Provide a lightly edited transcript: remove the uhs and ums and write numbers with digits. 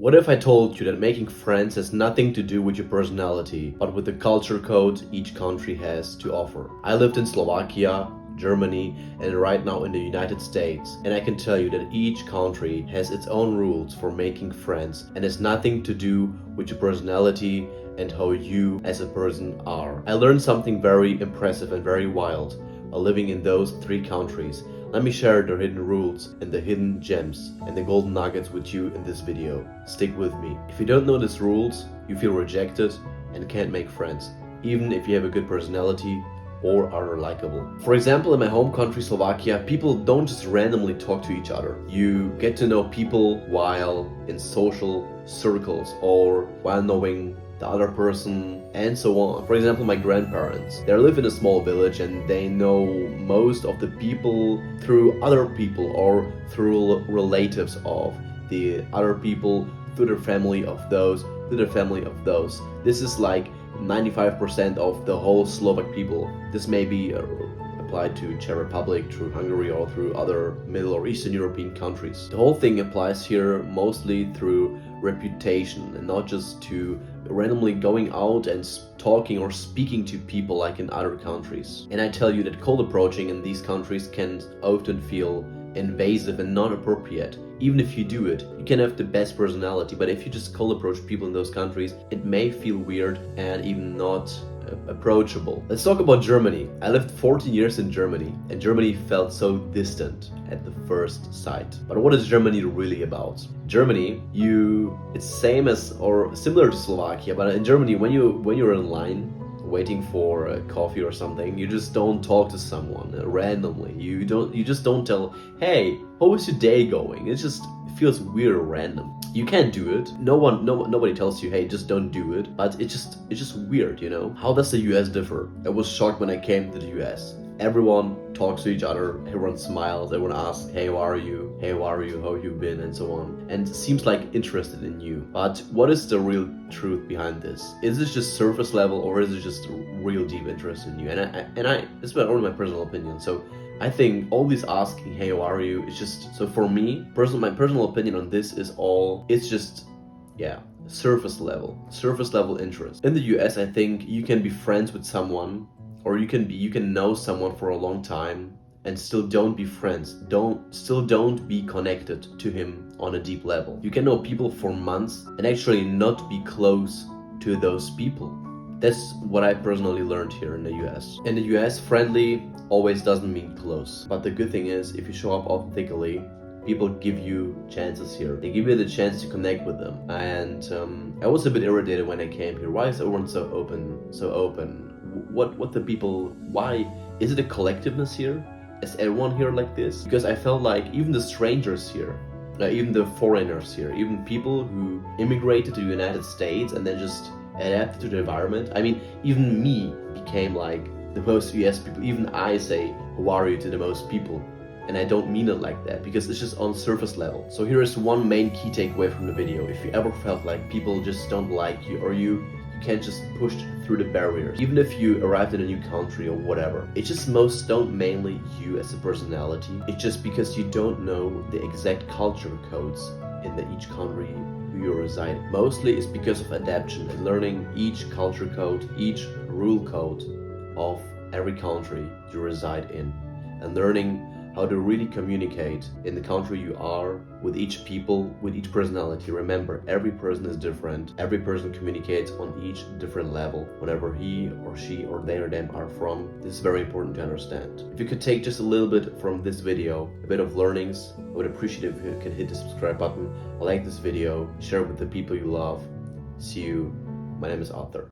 What if I told you that making friends has nothing to do with your personality, but with the culture code each country has to offer? I lived in Slovakia, Germany, and right now in the United States, and I can tell you that each country has its own rules for making friends and has nothing to do with your personality and how you as a person are. I learned something very impressive and very wild while living in those three countries. Let me share the hidden rules and the hidden gems and the golden nuggets with you in this video. Stick with me. If you don't know these rules, you feel rejected and can't make friends, even if you have a good personality or are likable. For example, in my home country Slovakia, people don't just randomly talk to each other. You get to know people while in social circles or while knowing the other person and so on. For example, my grandparents, they live in a small village and they know most of the people through other people or through relatives of the other people, through the family of those, through the family of those. This is like 95% of the whole Slovak people. This may be applied to Czech Republic, through Hungary, or through other Middle or Eastern European countries. The whole thing applies here mostly through reputation and not just to randomly going out and talking or speaking to people like in other countries. And I tell you that cold approaching in these countries can often feel invasive and not appropriate. Even if you do it, you can have the best personality, but if you just cold approach people in those countries, it may feel weird and even not approachable. Let's talk about Germany. I lived 14 years in Germany, and Germany felt so distant at the first sight. But what is Germany really about? Germany, it's same as or similar to Slovakia, but in Germany, when you're in line waiting for a coffee or something, you just don't talk to someone randomly. You just don't tell, hey, how is your day going? It feels weird or random. You can't do it. Nobody tells you, hey, just don't do it. But it's just weird, you know? How does the US differ? I was shocked when I came to the US. Everyone talks to each other, everyone smiles, everyone asks, hey, how are you? Hey, how are you? How have you been? And so on. And seems like interested in you. But what is the real truth behind this? Is this just surface level or is it just real deep interest in you? And I this is only my personal opinion. So I think all this asking, hey, how are you? It's just, so for me, my personal opinion on this is surface level interest. In the US, I think you can be friends with someone, or you can know someone for a long time and still don't be friends, don't be connected to him on a deep level. You can know people for months and actually not be close to those people. That's what I personally learned here in the US. In the US, friendly always doesn't mean close. But the good thing is, if you show up authentically, people give you chances here. They give you the chance to connect with them. And I was a bit irritated when I came here. Why is everyone so open? What the people, why? Is it a collectiveness here? Is everyone here like this? Because I felt like even the strangers here, even the foreigners here, even people who immigrated to the United States and then just adapted to the environment. I mean, even me became like the most US people. Even I say, how are you, to the most people. And I don't mean it like that, because it's just on surface level. So here is one main key takeaway from the video. If you ever felt like people just don't like you, or you can't just push through the barriers, even if you arrived in a new country or whatever, it's just most don't mainly you as a personality. It's just because you don't know the exact culture codes in each country you reside. Mostly it's because of adaptation and learning each culture code, each rule code of every country you reside in, and learning how to really communicate in the country you are with each people, with each personality. Remember, every person is different. Every person communicates on each different level, whatever he or she or they or them are from. This is very important to understand. If you could take just a little bit from this video, a bit of learnings, I would appreciate it if you could hit the subscribe button, like this video, share it with the people you love. See you. My name is Arthur.